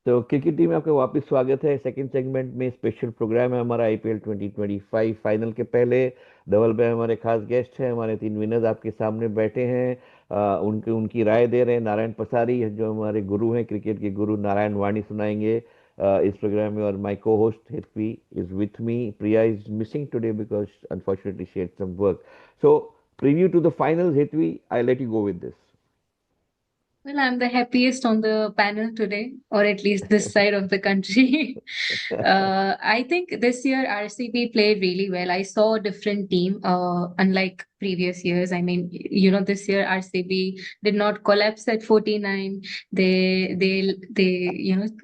तो cricket team में आपका वापस स्वागत है। सेकंड सेगमेंट में स्पेशल प्रोग्राम है हमारा आईपीएल 2025 फाइनल के पहले। डबल पे हमारे खास गेस्ट हैं, हमारे तीन विनर्स आपके सामने बैठे हैं। उनकी उनकी राय दे रहे हैं नारायण पसारी, जो हमारे गुरु हैं, क्रिकेट के गुरु नारायण वाणी सुनाएंगे इस प्रोग्राम में। और my co-host Hitvi is with me. Priya is missing today because unfortunately she had some work. So preview to the finals, Hitvi, I let you go with this. Well, I'm the happiest on the panel today, or at least this side of the country. I think this year RCB played really well. I saw a different team, unlike previous years. I mean, this year RCB did not collapse at 49. They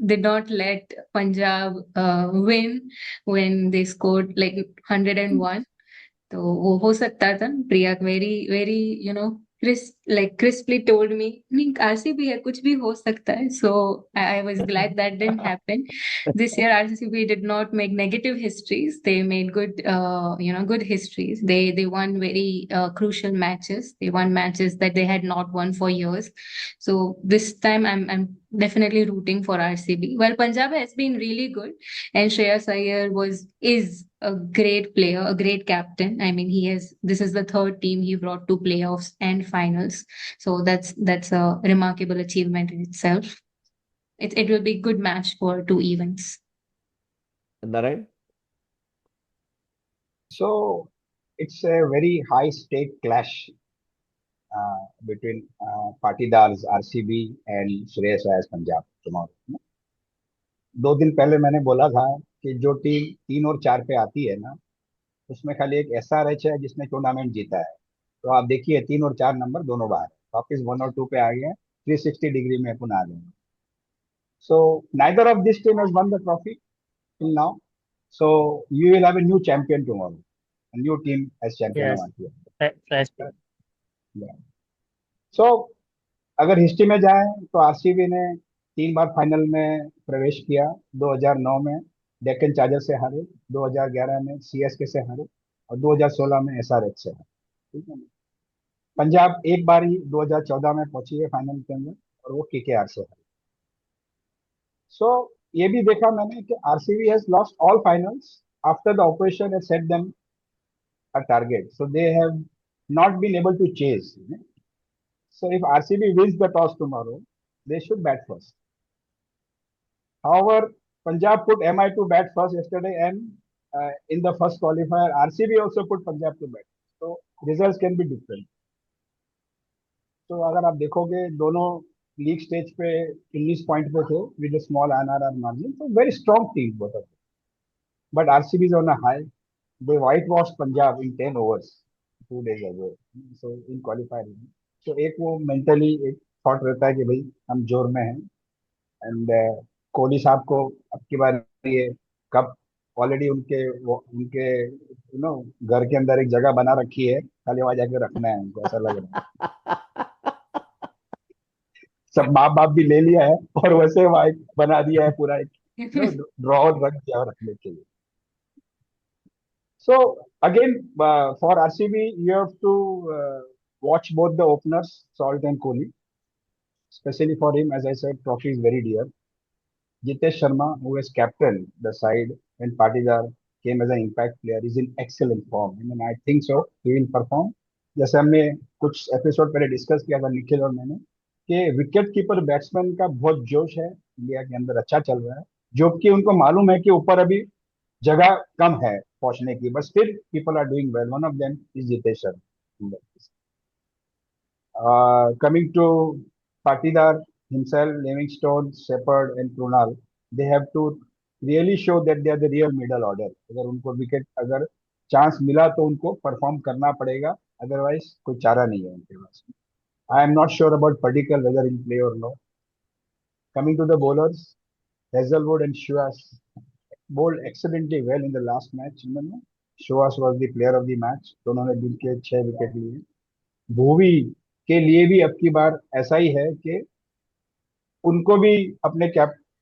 did not let Punjab win when they scored like 101. तो वो हो सकता था। Priya very very crisply told me नहीं RCB है कुछ भी हो सकता है, so I was glad that didn't happen. This year RCB did not make negative histories. They made good histories. They won very crucial matches. They won matches that they had not won for years. So this time I'm definitely rooting for RCB. Well, Punjab has been really good, and Shreyas Iyer is a great player, a great captain. I mean, this is the third team he brought to playoffs and finals. So that's a remarkable achievement in itself. It will be good match for two events. Narayan. So it's a very high stake clash between Patidars RCB and Shreyas Iyer Punjab tomorrow. 2 दिन पहले मैंने बोला था कि जो team 3 और 4 पे आती है ना, उसमें खाली एक SRH है जिसने टूर्नामेंट जीता है। तो आप देखिए 3 और 4 नंबर दोनों बाहर, वापिस 1 और 2 पे आ गए, 360 डिग्री में अपन आ गए। So neither of this team has one the trophy till now, so you will have a new champion tomorrow, a new team as champion of Yes, IPL. fresh team. सो अगर history में जाए तो RCB ने 3 बार final में प्रवेश किया। 2009 में Deccan charger से हारे, 2011 में सीएसके से हारे, और 2016 में एसआरएच से हारे। ठीक है ना। पंजाब एक बार ही 2014 में पहुंची है फाइनल के अंदर, और वो केकेआर से हारी। सो ये भी देखा मैंने कि RCB has lost all finals after the operation has set them a target, so they have not been able to chase. So if RCB wins the toss tomorrow, they should bat first. However, Punjab put MI to bat first yesterday, and in the first qualifier, RCB also put Punjab to bat. So results can be different. तो अगर आप देखोगे दोनों league stage पे 19 point पे थे with small NRR margin, तो very strong team both of, but RCB is on a high. They white wash Punjab in 10 overs 2 days ago, so in qualifier. तो एक वो मेंटली एक थॉट रहता है कि भाई हम जोर में हैं। एंड कोहली साहब को अब की बार ये कप ऑलरेडी उनके घर के अंदर एक जगह बना रखी है, खाली वहां जाके रखना है उनको, ऐसा लग रहा है। सब माँ बाप भी ले लिया है, और वैसे वहां एक बना दिया है पूरा एक ड्रॉ रख दिया है रखने के लिए। So again for RCB you have to watch both the openers, Salt and Kohli. Especially for him, as I said, trophy is very dear. Jitesh Sharma, who has captained the side when Patidar came as an impact player, is in excellent form. I mean, I think so he will perform. जैसे हमने कुछ episode पहले discuss किया था निखिल और मैंने, कि wicket keeper batsman का बहुत जोश है इंडिया के अंदर, अच्छा चल रहा है, जो कि उनको मालूम है कि ऊपर अभी जगह कम है पहुंचने की, but still people are doing well. One of them is Jitesh Sharma. Coming to Patidar himself, Livingstone, Shepherd, and Krunal, they have to really show that they are the real middle order. अगर उनको विकेट अगर chance मिला तो उनको perform करना पड़ेगा, otherwise कोई चारा नहीं है उनके पास। I am not sure about particle whether in play or no. Coming to the bowlers, Hazelwood and Shuas bowled excellently well in the last match. Shuas was the player of the match, दोनों ने दिन के 6 wicket लिए। भुवी के लिए भी अब की बार ऐसा ही है कि उनको भी अपने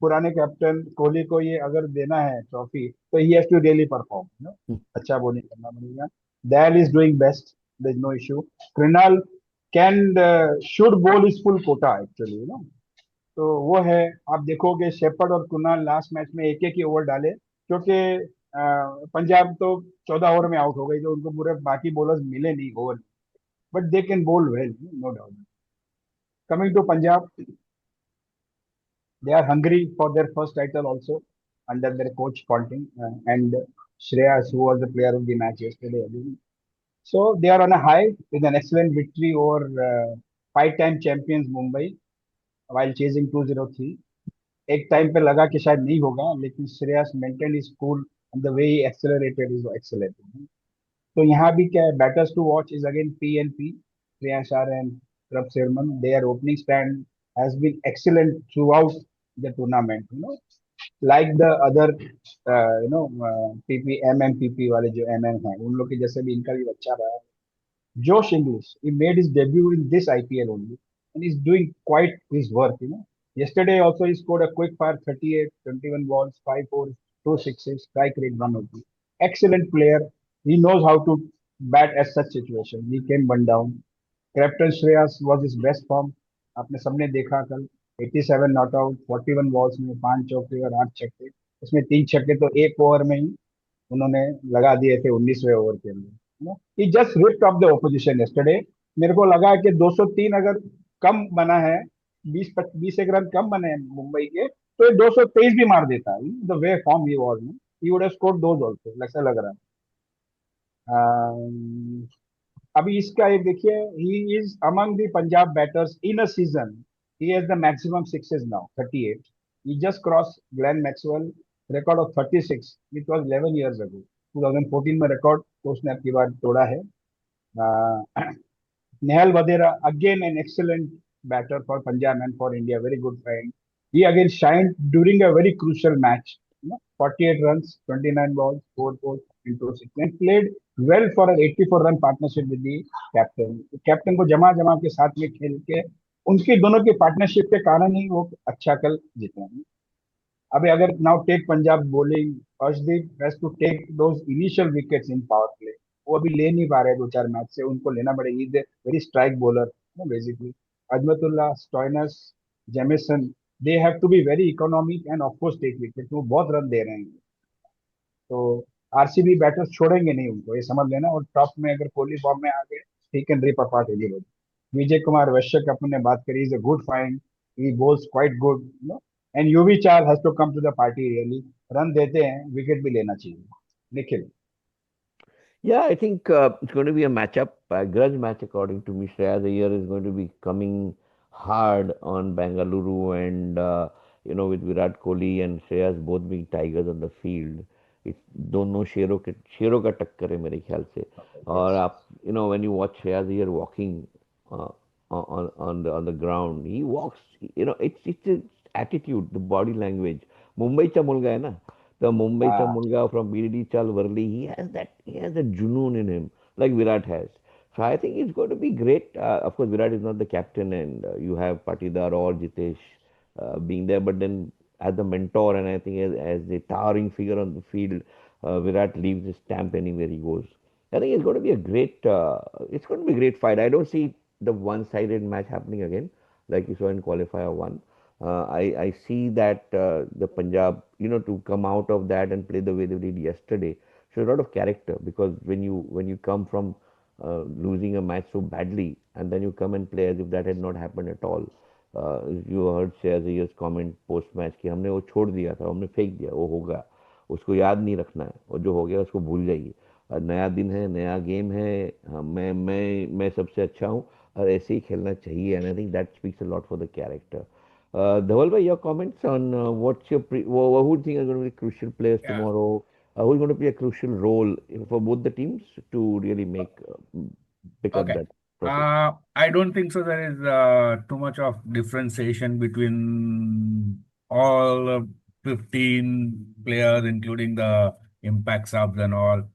पुराने कैप्टन कोहली को ये अगर देना है ट्रॉफी, तो he has to really perform, अच्छा बॉलिंग करना पड़ेगा। Dayal is doing best, there is no issue. Krunal can should bowl is full quota actually, तो वो है। आप देखोगे शेपर्ड और कुणाल लास्ट मैच में एक एक ही ओवर डाले, क्योंकि पंजाब तो 14 ओवर में आउट हो गई, तो उनको पूरे बाकी बॉलर्स मिले नहीं over, but they can bowl well, no doubt. Coming to Punjab, they are hungry for their first title also under their coach Ponting, and Shreyas, who was the player of the match yesterday again. So they are on a high with an excellent victory over five-time champions Mumbai while chasing 203. एक time पे लगा कि शायद नहीं होगा, लेकिन Shreyas maintain is cool and the way he accelerated is excellent. तो यहाँ भी क्या है, batters to watch is again P and P, Shreyas R and Prabh Simran. Their opening stand has been excellent through the tournament, like the other PP M M PP वाले जो M M है, उन लोग के जैसे भी इनका भी अच्छा रहा है। Josh Ingles, he made his debut in this IPL only, and he's doing quite his work. Yesterday also he scored a quick fire 38, 21 balls, 5 fours, 2 sixes, strike rate 102. Excellent player. He knows how to bat at such situations. He can one down. Captain Shreyas was his best form. आपने सबने देखा कल, 87 not out, 41 balls में 5 चौके और 8 छक्के, उसमें 3 छक्के तो एक ओवर में ही उन्होंने लगा दिए थे 19वें ओवर के अंदर। He just ripped off the opposition yesterday. मेरे को लगा कि 203 अगर कम बना है, 20 एक रन कम बने हैं मुंबई के, तो ये 223 भी मार देता है। The way form he was, he would have scored those also, ऐसा लग रहा है। अभी इसका एक देखिए, he is among the Punjab batters in a season, he has the maximum sixes now 38। He just cross Glenn Maxwell record of 36 which was 11 years ago. 2014 में record तो उसने अब की बार तोड़ा है। Nehal Vadera, again an excellent batter for Punjab and for India, very good find. He again shined during a very crucial match. 48 runs, 29 balls, 4 balls into 6, and played well for an 84-run partnership with the captain. Captain को जमा जमा के साथ में खेल के, उनके दोनों की पार्टनरशिप के कारण ही वो अच्छा कल जीते हैं। अभी अगर now take Punjab bowling, Arshdeep has to take those initial wickets in power play. वो अभी ले नहीं पा रहे 2-4 मैच से, उनको लेना पड़ेगा। Is very strike bowler basically. Azmatullah, Stoinis, Jamieson, they have to be very economic and of course take wicket. वो बहुत रन दे रहे हैं, तो आरसीबी बैटर्स छोड़ेंगे नहीं उनको, ये समझ लेना। और टॉप में अगर कोहली फॉर्म में आ गए, he can rip apart anybody. Vijay Kumar Vyshak की अपन ने बात करी, is a good find, he bowls quite good, and Yuzi Chahal has to come to the party really. रन देते हैं, विकेट भी लेना चाहिए। Nikhil. Yeah, I think it's going to be a matchup, a grudge match, according to me. Shreya Iyer is going to be coming hard on Bengaluru, and with Virat Kohli and Shreyas both being tigers on the field, it's दोनों शेरों का टक्कर है मेरे ख्याल से। और Yes. आप when you watch Shreyas Iyer walking uh, on the ground, he walks. It's his attitude, the body language. मुंबईचा मुलगा आहे ना, the Mumbai हाँ, Mulga from BDD Chal Varli, he has that junoon in him, like Virat has. So I think it's going to be great. Of course, Virat is not the captain, and you have Patidar or Jitesh being there, but then as the mentor, and I think as the towering figure on the field, Virat leaves his stamp anywhere he goes. I think it's going to be a it's going to be a great fight. I don't see the one-sided match happening again, like you saw in qualifier one. I see that the Punjab, to come out of that and play the way they did yesterday, shows a lot of character, because when you come from losing a match so badly, and then you come and play as if that had not happened at all. You heard Shreya's comment post match कि हमने वो छोड़ दिया था, हमने फेंक दिया, वो होगा, उसको याद नहीं रखना है, और जो हो गया उसको भूल जाइए। नया दिन है, नया गेम है। हाँ, मैं सबसे अच्छा हूँ, और ऐसे ही खेलना चाहिए, and I think that speaks a lot for the character. Dhaval bhai, your comments on what's your who do you think are going to be crucial players Yeah. tomorrow? Who's going to play a crucial role for both the teams to really pick up Okay. that trophy? I don't think so. There is too much of differentiation between all 15 players, including the impact subs and all.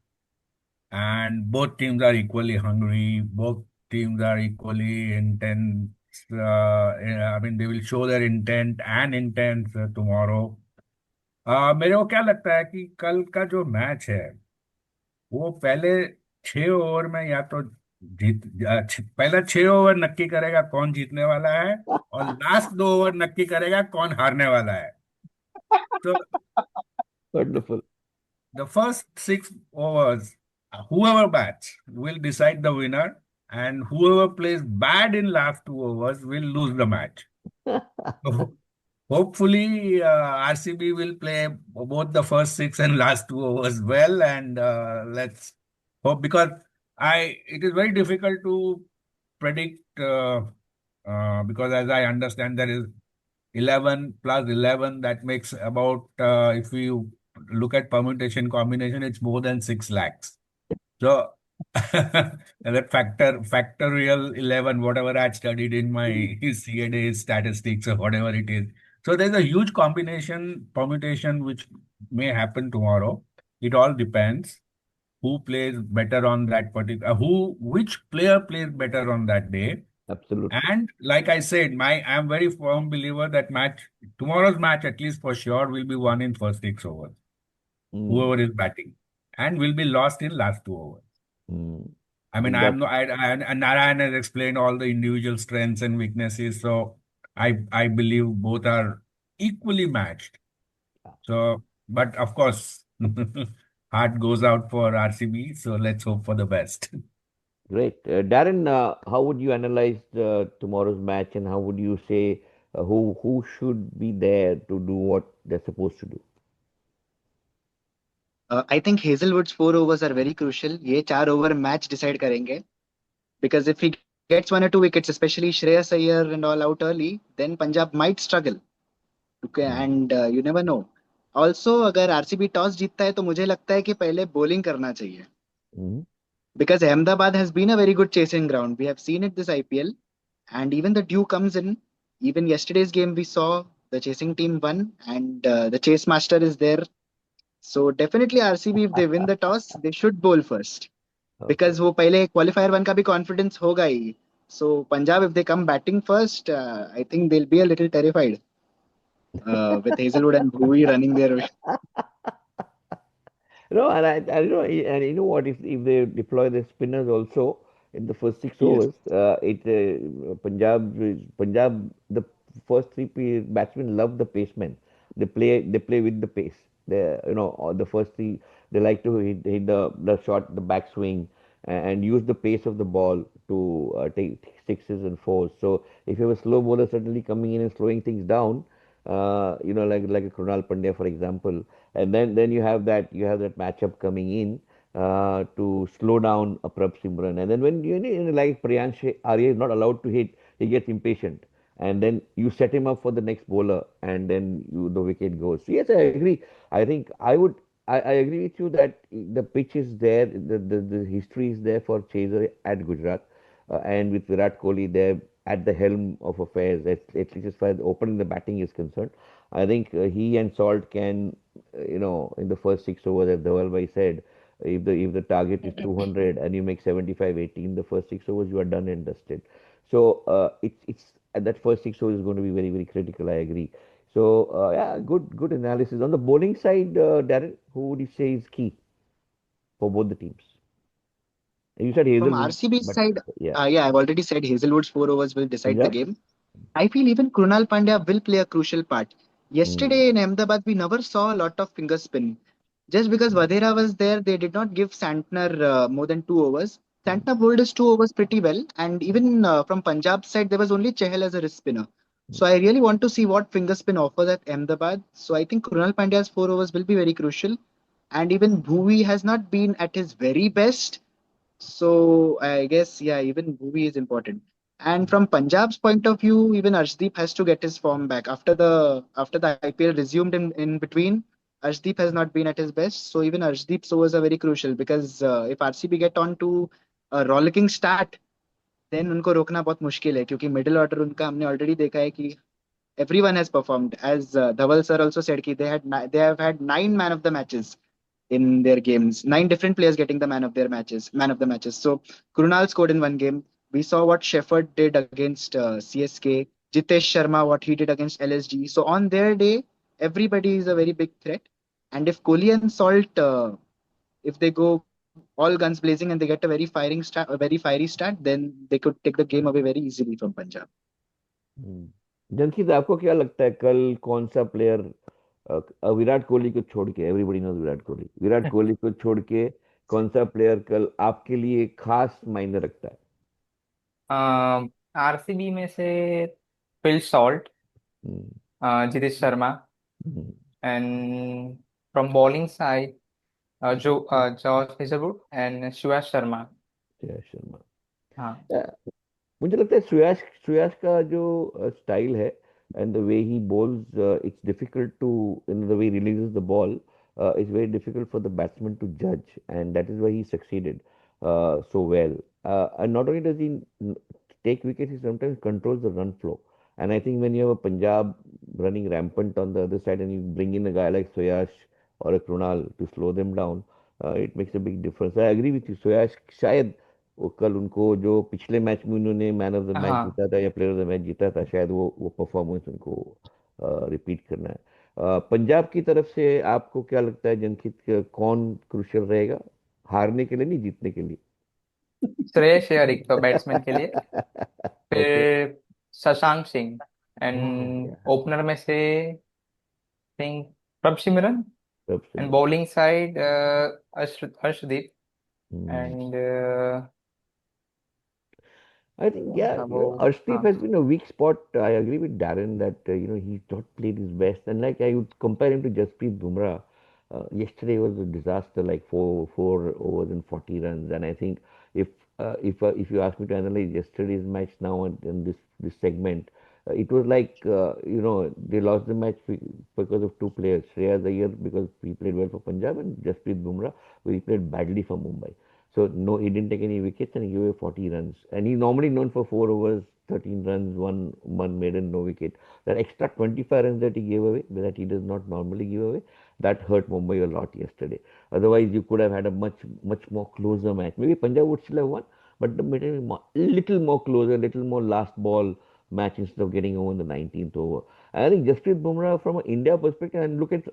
And both teams are equally hungry. Both teams are equally intense. I mean, they will show their intent and intense tomorrow. मेरे को क्या लगता है कि कल का जो match है वो पहले 6 ओवर में या तो पहला 6 ओवर नक्की करेगा कौन जीतने वाला है, और लास्ट 2 ओवर नक्की करेगा कौन हारने वाला है. So Wonderful. the first 6 overs, whoever bats will decide the winner, and whoever plays bad in last 2 overs will lose the match. So hopefully, RCB will play both the first six and last 2 overs well, and let's hope, because it is very difficult to predict, because as I understand there is 11 plus 11, that makes about, if you look at permutation combination, it's more than 6 lakhs. So that factorial 11, whatever I had studied in my CA statistics or whatever it is. So there's a huge combination permutation which may happen tomorrow. It all depends who plays better on that particular, which player plays better on that day. Absolutely. And like I said, I'm very firm believer that tomorrow's match, at least for sure, will be won in first 6 overs. Mm, Whoever is batting, and will be lost in last 2 overs. mm. I mean, That, I'm not. And Narayan has explained all the individual strengths and weaknesses, so I believe both are equally matched. So, but of course, heart goes out for RCB. So let's hope for the best. great. Darren, how would you analyze tomorrow's match, and how would you say who should be there to do what they're supposed to do? I think Hazelwood's 4 overs are very crucial. ये 4 over match decide करेंगे. Because if he gets 1 or 2 wickets, especially Shreyas Iyer and all out early, then Punjab might struggle. Okay, Mm, and you never know. Also, अगर RCB toss जीतता है तो मुझे लगता है कि पहले bowling करना चाहिए. mm, Because Ahmedabad has been a very good chasing ground. We have seen it this IPL, and even the dew comes in. Even yesterday's game, we saw the chasing team won, and the chase master is there. So definitely RCB, if they win the toss, they should bowl first. okay. Because वो पहले qualifier one का भी confidence होगा ही. So Punjab, if they come batting first, I think they'll be a little terrified with Hazelwood and Bhuvi running their way. No, and and you know what? If they deploy the spinners also in the first six Yes. overs, Punjab, the first batsmen love the pacemen. They play with the pace. The first three, they like to hit the shot, the backswing, and use the pace of the ball to take sixes and fours. So if you have a slow bowler suddenly coming in and slowing things down, like a Krunal Pandya, for example, and then you have that matchup coming in to slow down a Prab Simran, and then when like Priyansh Arya is not allowed to hit, he gets impatient, and then you set him up for the next bowler, and then the wicket goes. So yes, I agree. I think I agree with you that the pitch is there, the history is there for Chaser at Gujarat, and with Virat Kohli there at the helm of affairs, at least as far as opening the batting is concerned. I think he and Salt can, in the first 6 overs, as Dhaval bhai said, if the target is 200 and you make 75-80 in the first 6 overs, you are done and dusted. So it's that first 6 overs is going to be very very critical. I agree. So yeah, good analysis on the bowling side, Darren. Who would you say is key for both the teams? You said From Hazelwood, RCB's but side, yeah, yeah, I've already said Hazelwood's 4 overs will decide the Punjab. game. I feel even Krunal Pandya will play a crucial part. Mm, Yesterday in Ahmedabad, we never saw a lot of finger spin. Just because Vadera was there, they did not give Santner more than 2 overs. mm, Santner bowled his 2 overs pretty well, and even from Punjab's side, there was only Chahal as a wrist spinner. mm, So I really want to see what finger spin offers at Ahmedabad. So I think Krunal Pandya's 4 overs will be very crucial. And even Bhuvi has not been at his very best. So I guess yeah, even Bhuvi is important. And from Punjab's point of view, even Arshdeep has to get his form back after the IPL resumed in between. Arshdeep has not been at his best, so even Arshdeep's overs are very crucial because if RCB get on to a rollicking start, then उनको रोकना बहुत मुश्किल है क्योंकि middle order उनका हमने already देखा है कि everyone has performed. As Dhaval sir also said, कि they have had 9 man of the matches in their games. 9 different players getting the man of the matches. So Krunal scored in one game. We saw what Shefford did against CSK. Jitesh Sharma, what he did against LSG. So on their day, everybody is a very big threat. And if Kohli and Salt, if they go all guns blazing and they get a very firing start, a very fiery start, then they could take the game away very easily from Punjab. जनशीत आपको क्या लगता है कल कौन सा player Virat Kohli को छोड़ के, एवरीबॉडी नोज विराट कोहली को छोड़ के कौन सा प्लेयर कल आपके लिए खास मायने रखता है? आरसीबी में से Phil Salt, Jitesh Sharma, hmm, and from bowling side जो Josh Hazlewood and Suyash Sharma. Jai Sharma. हाँ, मुझे लगता है सुयाश का जो स्टाइल है and the way he bowls, it's difficult to, in the way releases the ball, it's very difficult for the batsman to जज and that is why he succeeded so well. And not only does he take wickets, he sometimes controls the run flow. And I think when you have a Punjab running rampant on the other side and you bring in a guy like Soyash or a Krunal to slow them down, it makes a big difference. I agree with you. Soyash शायद वो कल उनको जो पिछले match में उन्होंने man of the match हाँ। जीता था या प्लेयर ऑफ द मैच जीता था, शायद वो परफॉर्मेंस उनको रिपीट करना है। पंजाब की तरफ से आपको क्या लगता है जनकित, कौन क्रुशियल रहेगा हारने के लिए, नहीं जीतने के लिए? श्रेयस अय्यर एक तो बैट्समैन के लिए, ओके। फिर शशांक सिंह, हाँ एंड यार, ओपनर में से सिंह, प्रभ सिमरन, तब से एंड मिला। Bowling side Harshdeep, Hmm. And I think, कौन yeah, था वो? Arshdeep हाँ, has been a weak spot. I agree with Darren that, he's not played his best. And like I would compare him to Jasprit Bumrah. Yesterday was a disaster, like four overs and 40 runs. And I think if if you ask me to analyze yesterday's match now and this segment, it was like, they lost the match because of two players. Shreyas Iyer because he played well for Punjab, and Jasprit Bumrah who he played badly for Mumbai. So no, he didn't take any wickets and he gave away 40 runs. And he's normally known for 4 overs, 13 runs, one maiden, no wicket. That extra 25 runs that he gave away, that he does not normally give away, that hurt Mumbai a lot yesterday. Otherwise, you could have had a much more closer match. Maybe Punjab would still have won, but the little more closer, little more last ball match instead of getting over in the 19th over. And I think Jasprit Bumrah from an India perspective, and look at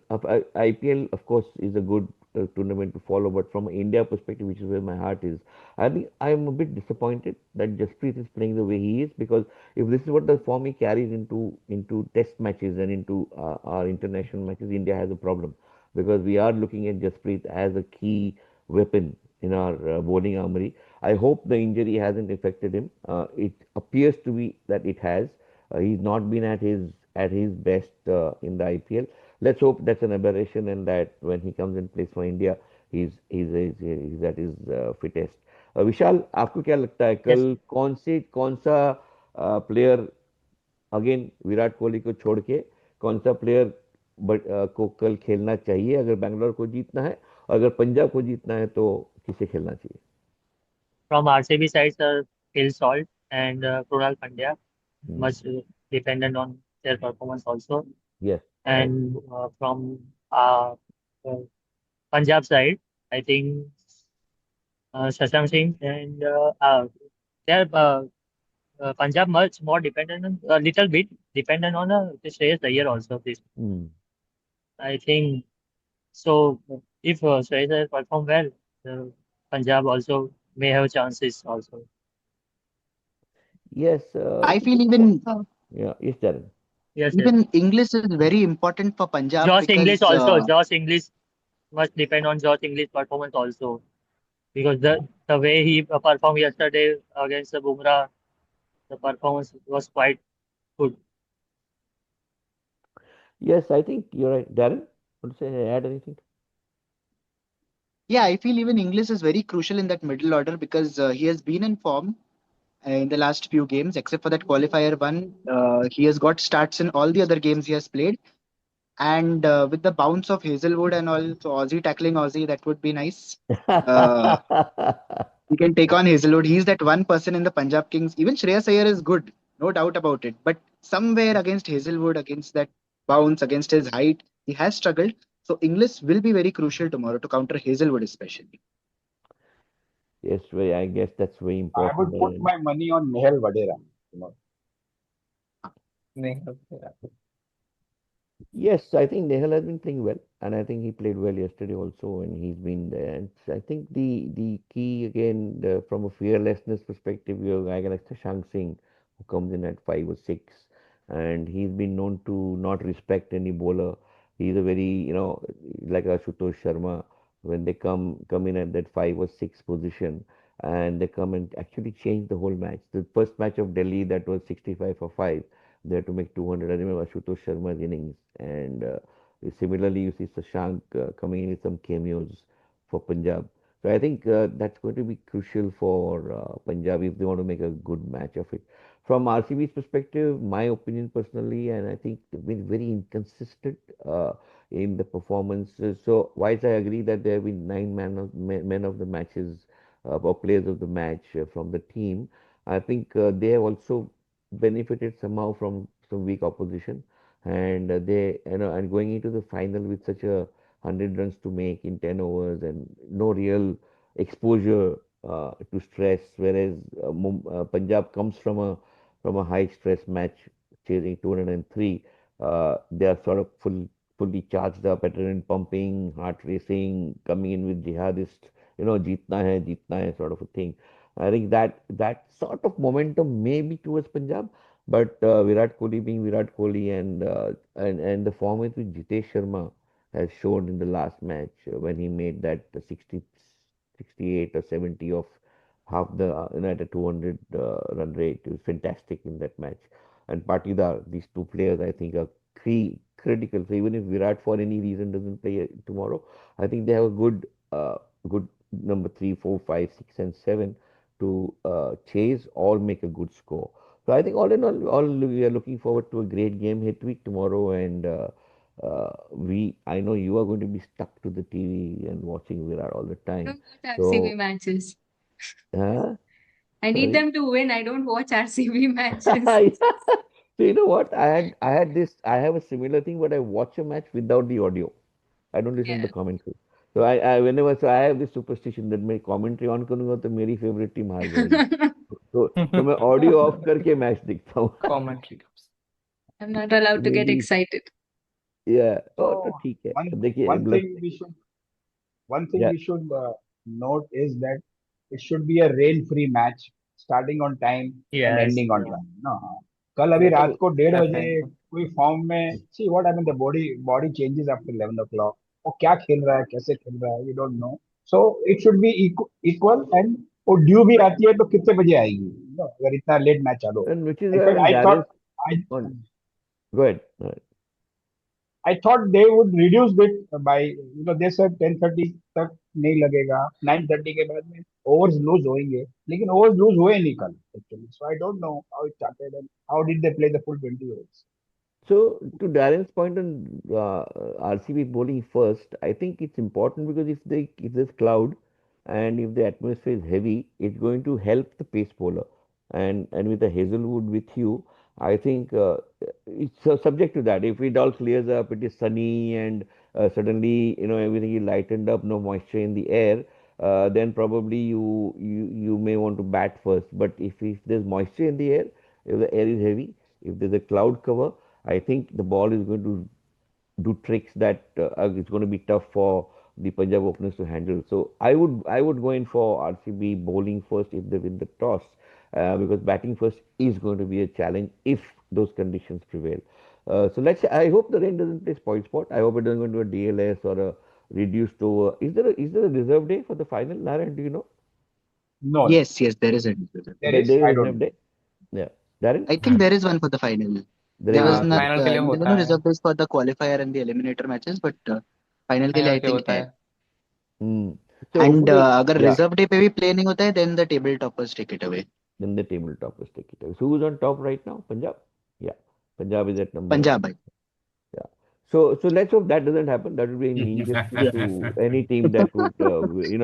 IPL, of course, is a good tournament to follow, but from an India perspective, which is where my heart is, I think I am a bit disappointed that Jasprit is playing the way he is, because if this is what the form he carries into Test matches and into our international matches, India has a problem, because we are looking at Jasprit as a key weapon in our bowling armory. I hope the injury hasn't affected him. It appears to be that it has. He's not been at his best in the IPL. Let's hope that's an aberration and that when he comes and plays for India, he's at his fittest. विशाल, आपको क्या लगता है yes. कल कौन सा player, again Virat Kohli को छोड़ के, कौन सा प्लेयर को कल खेलना चाहिए अगर बैंगलोर को जीतना है, और अगर पंजाब को जीतना है तो किसे खेलना चाहिए? From RCB side, sir, Phil Salt and Krunal Pandya, much dependent on their performance also. Yes, I And from uh, Punjab side, I think Shashank Singh and their Punjab much more dependent on a little bit dependent on Shreyas Iyer also. This mm, I think so. If Shreyas Iyer perform well, Punjab also may have chances also. yes, I feel even yeah, yes, Darren. Yes, yes. even English is very important for Punjab Josh English because also. Josh English must depend on Josh English performance also because the way he performed yesterday against the Bumrah, the performance was quite good. Yes, I think you're right. Darren, want to say, add anything? yeah, I feel even English is very crucial in that middle order because he has been in form in the last few games, except for that qualifier one. He has got starts in all the other games he has played. And with the bounce of Hazelwood and all, so Aussie tackling Aussie, that would be nice. Uh, we can take on Hazelwood. He's that one person in the Punjab Kings. Even Shreyas Iyer is good, no doubt about it. But somewhere against Hazelwood, against that bounce, against his height, he has struggled. So English will be very crucial tomorrow to counter Hazelwood, especially. Yes, I guess that's very I important, would put Darren. my money on Nehal Vadera. You know, नहीं, Yes, I think Nehal has been playing well, and I think he played well yesterday also, and he's been there. And I think the key again from a fearlessness perspective, you have a guy like Shashank Singh who comes in at 5 or 6, and he's been known to not respect any bowler. He's a very like Ashutosh Sharma when they come in at that 5 or 6 position, and they come and actually change the whole match. The first match of Delhi that was 65 for 5. They had to make 200. I remember Ashutosh Sharma's innings, and similarly, you see Sashank coming in with some cameos for Punjab. So I think that's going to be crucial for Punjab if they want to make a good match of it. From RCB's perspective, my opinion personally, and I think they've been very inconsistent in the performances. So, whilst I agree that there have been 9 men of the matches or players of the match from the team, I think they have also benefited somehow from some weak opposition, and they and going into the final with such a 100 runs to make in 10 overs and no real exposure to stress, whereas Punjab comes from a high stress match chasing 203. They are sort of fully charged up, adrenaline pumping, heart racing, coming in with jihadist, jeetna hai sort of a thing. I think that sort of momentum may be towards Punjab, but Virat Kohli being Virat Kohli, and the form with which Jitesh Sharma has shown in the last match when he made that 60, 68 or 70 of half the at a 200 run rate. It was fantastic in that match. And Patidar, these two players, I think, are key critical. So even if Virat for any reason doesn't play tomorrow, I think they have a good number 3, 4, 5, 6, and 7 to chase or make a good score. So I think all we are looking forward to a great game hit week tomorrow, and I know you are going to be stuck to the TV and watching Virat all the I time. don't watch RCB So, matches. huh? I need Sorry. them to win. I don't watch RCB matches. So you know what? I have a similar thing, but I watch a match without the audio. I don't listen to the Yeah. commentary. So I have this superstition that मेरी commentary on करूँगा तो मेरी favorite team हार जाएगी. तो मैं audio off करके match देखता हूँ. Commentary comes. I'm not allowed to get Maybe excited. yeah. So तो ठीक है. one देखिए one मतलब thing we should one thing yeah. we should note is that it should be a rain-free match, starting on time and Yes. ending on time. No, कल अभी रात मतलब को 1:30 बजे Definitely. कोई फॉर्म में see what happened, the body changes after 11 o'clock. वो क्या खेल रहा है, कैसे खेल रहा है, we don't know. So it should be equal, and वो ड्यू भी आती है तो कितने बजे आएगी, अगर इतना लेट मैच चालू हो. and which is In why fact, when Darius I on go ahead. I thought they would reduce it by, they said 10:30 तक नहीं लगेगा, 9:30 के बाद में overs lose होंगे, लेकिन overs lose हुए नहीं कल actually. So I don't know how it started and how did they play the full 20 overs. So to Darren's point on RCB bowling first, I think it's important because if there's cloud and if the atmosphere is heavy, it's going to help the pace bowler. And with the Hazelwood with you, I think it's subject to that. If it all clears up, it is sunny, and suddenly everything is lightened up, no moisture in the air, then probably you may want to bat first. But if there's moisture in the air, if the air is heavy, if there's a cloud cover, I think the ball is going to do tricks that it's going to be tough for the Punjab openers to handle. So I would go in for RCB bowling first if they win the toss, because batting first is going to be a challenge if those conditions prevail. So let's say I hope the rain doesn't play spoil sport. I hope it doesn't go into a DLS or a reduced over. Is there a reserve day for the final, Narayan? Do you know? No, no, Yes, yes, there is a difference. there There is, is I a don't reserve know. day. Yeah, Darren, I think there is one for the final. there There is was one not for. Final के लिए there were होता no है. reserve days for the qualifier and the eliminator matches, but final के लिए final I के think होता है. है. Hmm. So And hopefully, अगर yeah. reserve day पे भी play नहीं होता है, then the table toppers take it away. Then the table toppers take it away. So who's on top right now? Punjab. Yeah, Punjab is at number 1. Punjab, I Yeah. So let's hope that doesn't happen. That would be an injustice yeah. to any team that would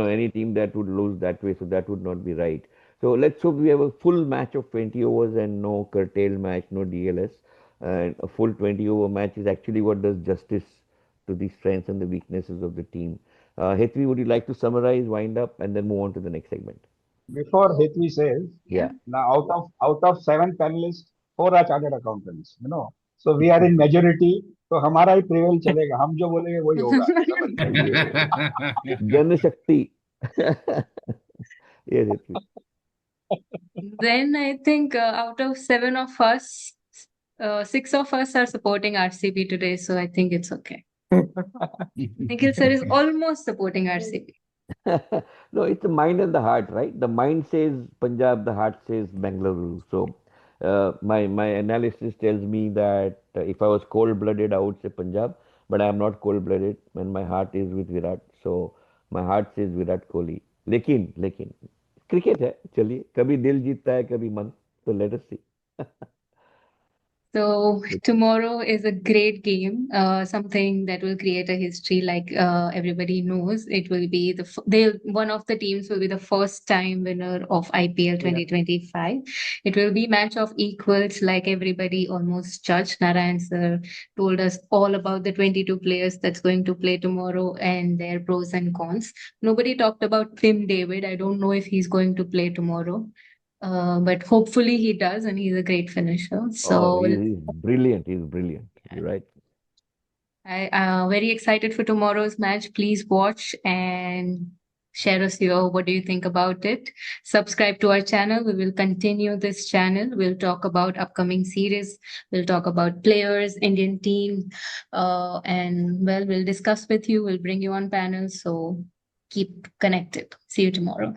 any team that would lose that way. So that would not be right. So let's hope we have a full match of 20 overs and no curtailed match, no DLS, and a full 20 over match is actually what does justice to the strengths and the weaknesses of the team. Hetvi, would you like to summarize, wind up, and then move on to the next segment? Before So, Hetvi says, yeah. Yeah. now out of 7 panelists, 4 are chartered accountants. So we are in majority. तो हमारा ही prevail चलेगा, हम जो बोलेंगे वही होगा, ऐसा लगता है। ये जनशक्ति। ये देखिए। Then I think out of 7 of us, 6 of us are supporting RCB today, so I think it's okay. Nikhil sir is almost supporting RCB. No, it's the mind and the heart, right? The mind says Punjab, the heart says Bengaluru. So, my analysis tells me that if I was cold-blooded, I would say Punjab, but I am not cold-blooded, and my heart is with Virat. So, my heart says Virat Kohli. लेकिन cricket है, चलिए कभी दिल जीतता है कभी मन, तो let us see. So tomorrow is a great game, something that will create a history. Like everybody knows, it will be one of the teams will be the first time winner of IPL 2025. It will be match of equals, like everybody almost judged. Narayan sir told us all about the 22 players that's going to play tomorrow and their pros and cons. Nobody talked about Tim David. I don't know if he's going to play tomorrow. But hopefully he does, and he's a great finisher. Oh, So he's brilliant. He's brilliant. You're right. I very excited for tomorrow's match. Please watch and share us what do you think about it. Subscribe to our channel. We will continue this channel. We'll talk about upcoming series. We'll talk about players, Indian team, and well, we'll discuss with you. We'll bring you on panels. So keep connected. See you tomorrow.